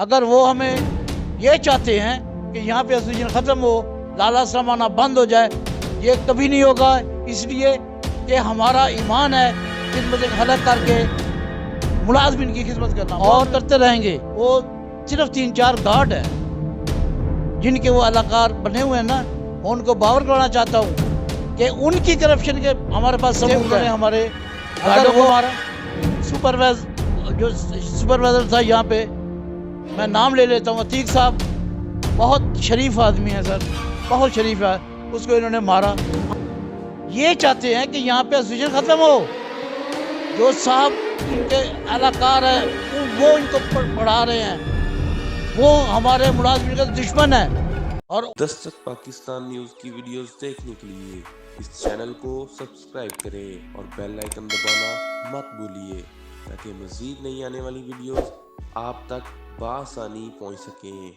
اگر وہ ہمیں یہ چاہتے ہیں کہ یہاں پہ ایسوسیشن ختم ہو، لالا سرمانہ بند ہو جائے، یہ کبھی نہیں ہوگا، اس لیے کہ ہمارا ایمان ہے خدمت خلق کر کے ملازمین کی خدمت کرنا، اور کرتے رہیں گے۔ وہ صرف 3-4 گارڈ ہیں جن کے وہ اہلکار بنے ہوئے ہیں نا، میں ان کو باور کرانا چاہتا ہوں کہ ان کی کرپشن کے ہمارے پاس ثبوت ہے۔ ہمارے گارڈوں کو ہمارا سپروائزر تھا یہاں پہ، میں نام لے لیتا ہوں، عتیق صاحب، بہت شریف آدمی ہے سر، بہت شریف ہے، اس کو انہوں نے مارا۔ یہ چاہتے ہیں کہ یہاں پہ ایسوسیشن ختم ہو، جو صاحب ان کے اہلکار ہیں وہ ان کو پڑھا رہے ہیں، وہ ہمارے ملازمین کا دشمن ہے۔ اور دستک پاکستان نیوز کی ویڈیوز دیکھنے کے لیے اس چینل کو سبسکرائب کریں اور بیل آئیکن دبانا مت بھولیے تاکہ مزید نئی آنے والی ویڈیوز آپ تک بآسانی پہنچ سکیں۔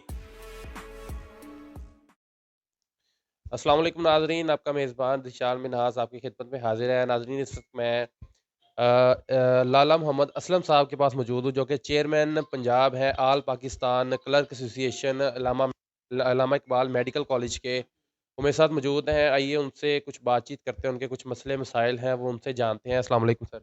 السلام علیکم ناظرین، آپ کا میزبان دشال منہاس آپ کی خدمت میں حاضر ہے۔ ناظرین، اس وقت میں لالا محمد اسلم صاحب کے پاس موجود ہوں، جو کہ چیئرمین پنجاب ہے آل پاکستان کلرک ایسوسی ایشن علامہ اقبال میڈیکل کالج کے۔ وہ میرے ساتھ موجود ہیں، آئیے ان سے کچھ بات چیت کرتے ہیں، ان کے کچھ مسئلے مسائل ہیں وہ ان سے جانتے ہیں۔ السلام علیکم سر۔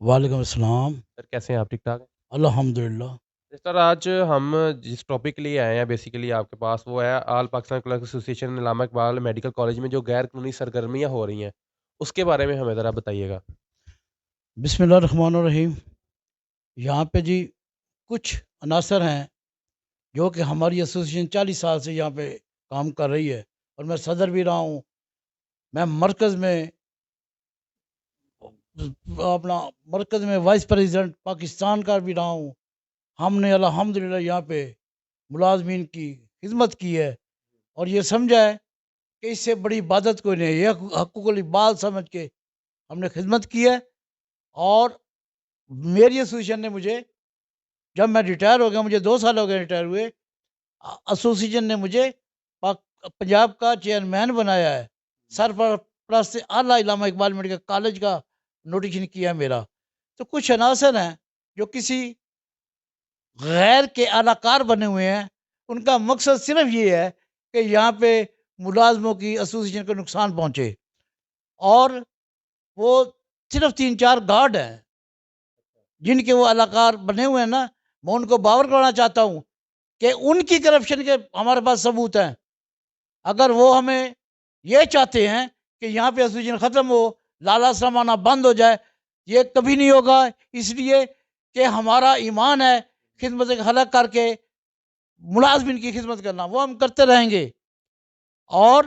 وعلیکم السلام۔ سر کیسے ہیں آپ؟ ٹھیک ٹھاک ہیں؟ الحمدللہ۔ سر آج ہم جس ٹاپک کے لیے آئے ہیں بیسیکلی آپ کے پاس، وہ ہے آل پاکستان کلرک ایسوسی ایشن علامہ اقبال میڈیکل کالج میں جو غیر قانونی سرگرمیاں ہو رہی ہیں، اس کے بارے میں ہمیں ذرا بتائیے گا۔ بسم اللہ الرحمن الرحیم۔ یہاں پہ جی کچھ عناصر ہیں جو کہ ہماری ایسوسیشن 40 سال سے یہاں پہ کام کر رہی ہے، اور میں صدر بھی رہا ہوں، میں مرکز میں وائس پریزیڈنٹ پاکستان کا بھی رہا ہوں۔ ہم نے الحمدللہ یہاں پہ ملازمین کی خدمت کی ہے، اور یہ سمجھا ہے کہ اس سے بڑی عبادت کوئی نہیں ہے، یہ حقوق العباد سمجھ کے ہم نے خدمت کی ہے۔ اور میری ایسوسیشن نے مجھے، جب میں ریٹائر ہو گیا، مجھے 2 سال ہو گئے ریٹائر ہوئے، ایسوسیشن نے مجھے پنجاب کا چیئرمین بنایا ہے، سرپرست اعلیٰ علامہ اقبال میڈیکل کالج کا نوٹیشن کیا ہے میرا۔ تو کچھ عناصر ہیں جو کسی غیر کے اہلکار بنے ہوئے ہیں، ان کا مقصد صرف یہ ہے کہ یہاں پہ ملازموں کی ایسوسیشن کو نقصان پہنچے، اور وہ صرف 3-4 گارڈ ہیں جن کے وہ اہلکار بنے ہوئے ہیں نا، میں ان کو باور کرانا چاہتا ہوں کہ ان کی کرپشن کے ہمارے پاس ثبوت ہیں۔ اگر وہ ہمیں یہ چاہتے ہیں کہ یہاں پہ ایسوسیشن ختم ہو، لالا سرمانہ بند ہو جائے، یہ کبھی نہیں ہوگا، اس لیے کہ ہمارا ایمان ہے خدمت خلق کر کے ملازمین کی خدمت کرنا، وہ ہم کرتے رہیں گے۔ اور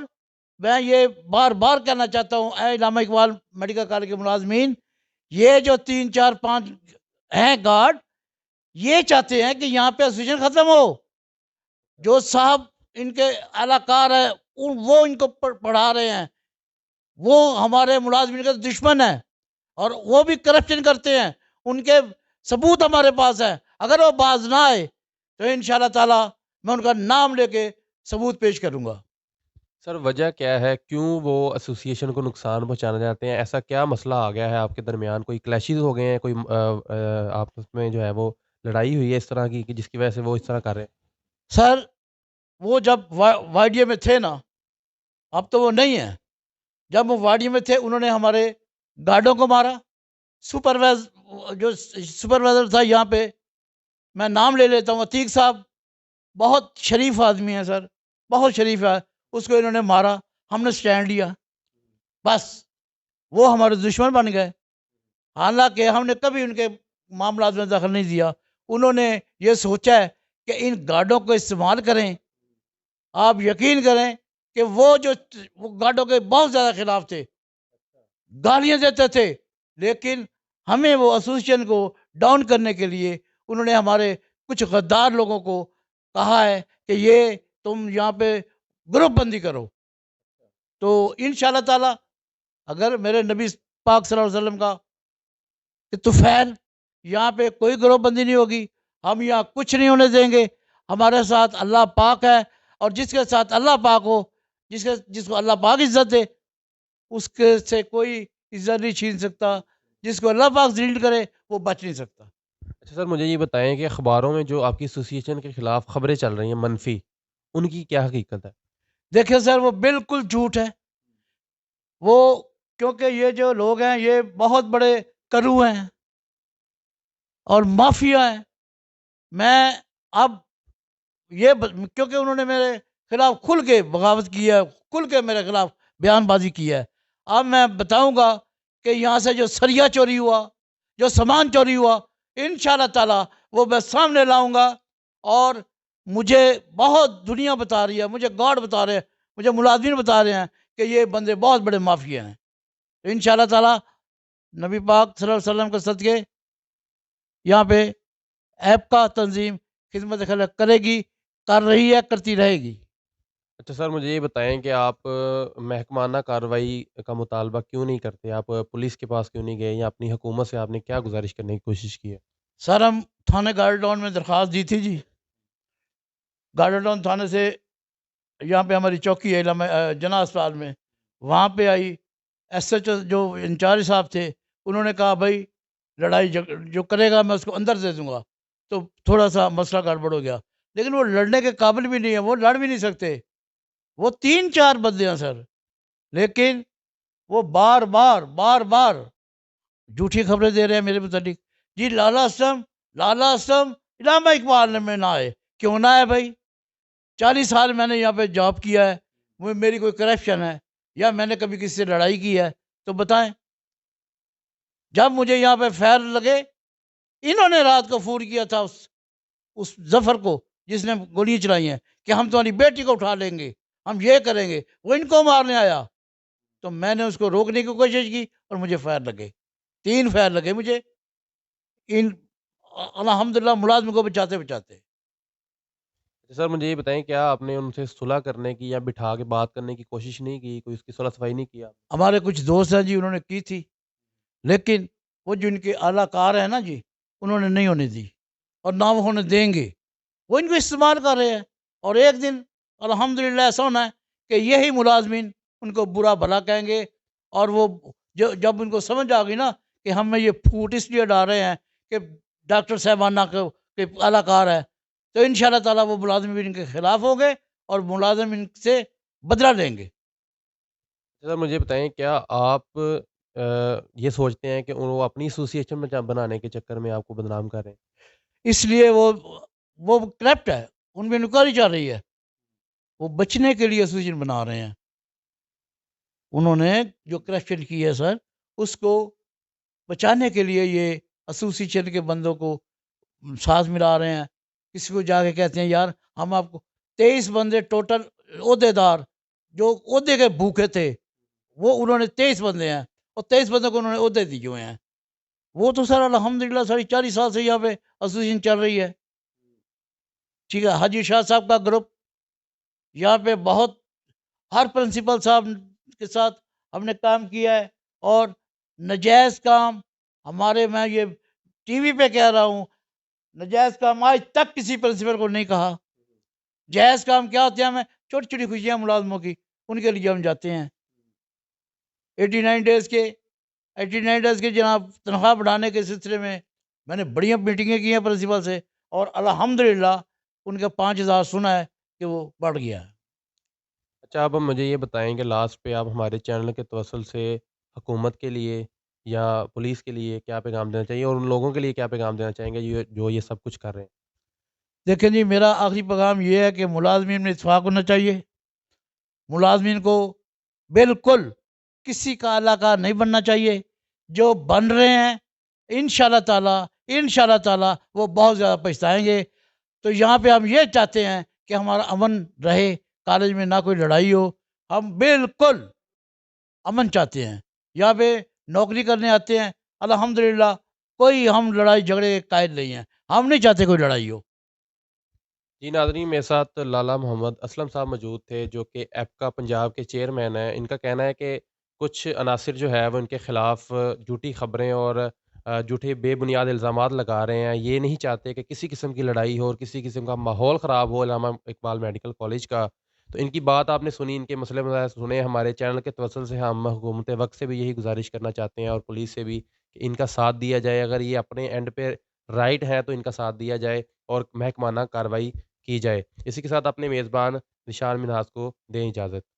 میں یہ بار بار کہنا چاہتا ہوں، اے علامہ اقبال میڈیکل کالج کے ملازمین، یہ جو 3-4-5 ہیں گارڈ، یہ چاہتے ہیں کہ یہاں پہ ایسوسیشن ختم ہو، جو صاحب ان کے اہلکار ہیں وہ ان کو پڑھا رہے ہیں، وہ ہمارے ملازمین کا دشمن ہے، اور وہ بھی کرپشن کرتے ہیں، ان کے ثبوت ہمارے پاس ہے۔ اگر وہ باز نہ آئے تو انشاءاللہ تعالی میں ان کا نام لے کے ثبوت پیش کروں گا۔ سر وجہ کیا ہے، کیوں وہ ایسوسی ایشن کو نقصان پہنچانا چاہتے ہیں؟ ایسا کیا مسئلہ آ گیا ہے آپ کے درمیان؟ کوئی کلیشز ہو گئے ہیں، کوئی آپس میں جو ہے وہ لڑائی ہوئی ہے اس طرح کی کہ جس کی وجہ سے وہ اس طرح کر رہے ہیں؟ سر وہ جب وائڈیا میں تھے نا، اب تو وہ نہیں ہیں، جب وہ وائڈیا میں تھے انہوں نے ہمارے گارڈوں کو مارا۔ سپروائزر تھا یہاں پہ، میں نام لے لیتا ہوں، عتیق صاحب، بہت شریف آدمی ہے سر، بہت شریف ہے، اس کو انہوں نے مارا، ہم نے سٹینڈ لیا، بس وہ ہمارے دشمن بن گئے۔ حالانکہ ہم نے کبھی ان کے معاملات میں دخل نہیں دیا، انہوں نے یہ سوچا ہے کہ ان گارڈوں کو استعمال کریں۔ آپ یقین کریں کہ وہ گارڈوں کے بہت زیادہ خلاف تھے، گالیاں دیتے تھے، لیکن ہمیں وہ ایسوسیشن کو ڈاؤن کرنے کے لیے انہوں نے ہمارے کچھ غدار لوگوں کو کہا ہے کہ یہ تم یہاں پہ گروپ بندی کرو۔ تو انشاءاللہ تعالی اگر میرے نبی پاک صلی اللہ علیہ وسلم کا طفیل، یہاں پہ کوئی گروپ بندی نہیں ہوگی، ہم یہاں کچھ نہیں ہونے دیں گے۔ ہمارے ساتھ اللہ پاک ہے، اور جس کے ساتھ اللہ پاک ہو، جس کو اللہ پاک عزت دے، اس کے سے کوئی عزت نہیں چھین سکتا، جس کو اللہ پاک ذلیل کرے وہ بچ نہیں سکتا۔ اچھا سر، مجھے یہ بتائیں کہ اخباروں میں جو آپ کی ایسوسیشن کے خلاف خبریں چل رہی ہیں منفی، ان کی کیا حقیقت ہے؟ دیکھیں سر، وہ بالکل جھوٹ ہے وہ، کیونکہ یہ جو لوگ ہیں یہ بہت بڑے کرو ہیں اور مافیا ہیں. میں اب کیونکہ انہوں نے میرے خلاف کھل کے بغاوت کی ہے، کھل کے میرے خلاف بیان بازی کی ہے. اب میں بتاؤں گا کہ یہاں سے جو سریا چوری ہوا، جو سامان چوری ہوا، انشاءاللہ تعالی وہ میں سامنے لاؤں گا. اور مجھے بہت دنیا بتا رہی ہے، مجھے گاڈ بتا رہے ہیں، مجھے ملازمین بتا رہے ہیں کہ یہ بندے بہت بڑے مافیا ہیں. انشاءاللہ تعالی نبی پاک صلی اللہ علیہ وسلم کے صدقے یہاں پہ ایپ کا تنظیم خدمت خلق کرے گی، کر رہی ہے، کرتی رہے گی. اچھا سر، مجھے یہ بتائیں کہ آپ محکمانہ کارروائی کا مطالبہ کیوں نہیں کرتے؟ آپ پولیس کے پاس کیوں نہیں گئے یا اپنی حکومت سے آپ نے کیا گزارش کرنے کی کوشش کی ہے؟ سر ہم تھانے گارڈ ڈاؤن میں درخواست دی تھی جی. گارڈ ڈاؤن تھانے سے یہاں پہ ہماری چوکی ہے جنا اسپتال میں، وہاں پہ آئی. ایس ایچ او جو انچارج صاحب تھے انہوں نے کہا بھائی لڑائی جو کرے گا میں اس کو اندر دے دوں گا. تو تھوڑا سا مسئلہ گڑبڑ ہو گیا، لیکن وہ لڑنے کے قابل بھی نہیں ہے، وہ لڑ بھی نہیں سکتے. وہ 3-4 بندے ہیں سر، لیکن وہ بار بار جھوٹی خبریں دے رہے ہیں میرے متعلق. جی لالا اسلم علامہ اقبال میں نہ آئے. کیوں نہ آئے بھائی؟ 40 سال میں نے یہاں پہ جاب کیا ہے، میری کوئی کرپشن ہے یا میں نے کبھی کسی سے لڑائی کی ہے تو بتائیں. جب مجھے یہاں پہ فائر لگے، انہوں نے رات کو فون کیا تھا اس ظفر کو جس نے گولیاں چلائی ہیں کہ ہم تمہاری بیٹی کو اٹھا لیں گے، ہم یہ کریں گے. وہ ان کو مارنے آیا تو میں نے اس کو روکنے کی کوشش کی اور مجھے فائر لگے، 3 فائر لگے مجھے، ان الحمدللہ ملازم کو بچاتے بچاتے. اچھا سر، مجھے یہ بتائیں کیا آپ نے ان سے صلح کرنے کی یا بٹھا کے بات کرنے کی کوشش نہیں کی؟ کوئی اس کی صلح صفائی نہیں کیا؟ ہمارے کچھ دوست ہیں جی، انہوں نے کی تھی، لیکن وہ جو ان کے اعلیٰ کار ہیں نا جی، انہوں نے نہیں ہونے دی اور نہ وہ ہونے دیں گے. وہ ان کو استعمال کر رہے ہیں اور ایک دن الحمدللہ ایسا ہونا ہے کہ یہی ملازمین ان کو برا بھلا کہیں گے. اور وہ جب ان کو سمجھ آ گئی نا کہ ہم میں یہ پھوٹ اس لیے ڈال رہے ہیں کہ ڈاکٹر صاحبانہ کے اعلیٰ کار ہے، تو انشاءاللہ تعالیٰ وہ ملازم بھی ان کے خلاف ہوں گے اور ملازم ان سے بدلہ لیں گے. سر مجھے بتائیں کیا آپ یہ سوچتے ہیں کہ وہ اپنی ایسوسیشن میں بنانے کے چکر میں آپ کو بدنام کر رہے ہیں؟ اس لیے وہ کرپٹ ہے، ان میں نکاری چل رہی ہے، وہ بچنے کے لیے ایسوسیشن بنا رہے ہیں. انہوں نے جو کرپشن کی ہے سر، اس کو بچانے کے لیے یہ ایسوسیشن کے بندوں کو ساتھ ملا رہے ہیں. کسی کو جا کے کہتے ہیں یار ہم آپ کو 23 بندے ٹوٹل عہدے دار جو عہدے کے بھوکے تھے، وہ انہوں نے 23 بندے ہیں اور 23 بندوں کو انہوں نے عہدے دیے ہوئے ہیں. وہ تو سر الحمدللہ ساری 40 سال سے یہاں پہ ایسوسیشن چل رہی ہے. ٹھیک ہے، حاجی شاہ صاحب کا گروپ یہاں پہ بہت، ہر پرنسپل صاحب کے ساتھ ہم نے کام کیا ہے. اور نجائز کام ہمارے، میں یہ ٹی وی پہ کہہ رہا ہوں، نجائز کام آج تک کسی پرنسپل کو نہیں کہا. جائز کام کیا ہوتے ہیں؟ ہمیں چھوٹی چھوٹی خوشیاں ملازموں کی، ان کے لیے ہم جاتے ہیں. 89 ڈیز کے جناب تنخواہ بڑھانے کے سلسلے میں نے بڑی میٹنگیں کی ہیں پرنسپل سے اور الحمدللہ ان کا 5,000 سنا ہے کہ وہ بڑھ گیا ہے. اچھا اب مجھے یہ بتائیں کہ لاسٹ پہ آپ ہمارے چینل کے توسل سے حکومت کے لیے یا پولیس کے لیے کیا پیغام دینا چاہیے اور ان لوگوں کے لیے کیا پیغام دینا چاہیں گے جو یہ سب کچھ کر رہے ہیں؟ دیکھیں جی، میرا آخری پیغام یہ ہے کہ ملازمین میں اتفاق ہونا چاہیے. ملازمین کو بالکل کسی کا علاقہ نہیں بننا چاہیے. جو بن رہے ہیں انشاءاللہ تعالی وہ بہت زیادہ پچھتائیں گے. تو یہاں پہ ہم یہ چاہتے ہیں کہ ہمارا امن رہے، کالج میں نہ کوئی لڑائی ہو. ہم بالکل امن چاہتے ہیں. یہاں پہ نوکری کرنے آتے ہیں، الحمدللہ کوئی ہم لڑائی جھگڑے کے قائل نہیں ہیں، ہم نہیں چاہتے کوئی لڑائی ہو. جی ناظرین، میرے ساتھ لالا محمد اسلم صاحب موجود تھے جو کہ ایپکا پنجاب کے چیئرمین ہیں. ان کا کہنا ہے کہ کچھ عناصر جو ہے وہ ان کے خلاف جھوٹی خبریں اور جھوٹے بے بنیاد الزامات لگا رہے ہیں. یہ نہیں چاہتے کہ کسی قسم کی لڑائی ہو اور کسی قسم کا ماحول خراب ہو علامہ اقبال میڈیکل کالج کا. تو ان کی بات آپ نے سنی، ان کے مسئلے مسائل سنے. ہمارے چینل کے توسل سے ہم حکومت وقت سے بھی یہی گزارش کرنا چاہتے ہیں اور پولیس سے بھی کہ ان کا ساتھ دیا جائے. اگر یہ اپنے اینڈ پہ رائٹ ہیں تو ان کا ساتھ دیا جائے اور محکمانہ کارروائی کی جائے۔ اسی کے ساتھ اپنے میزبان ذیشان منہاس کو دیں اجازت۔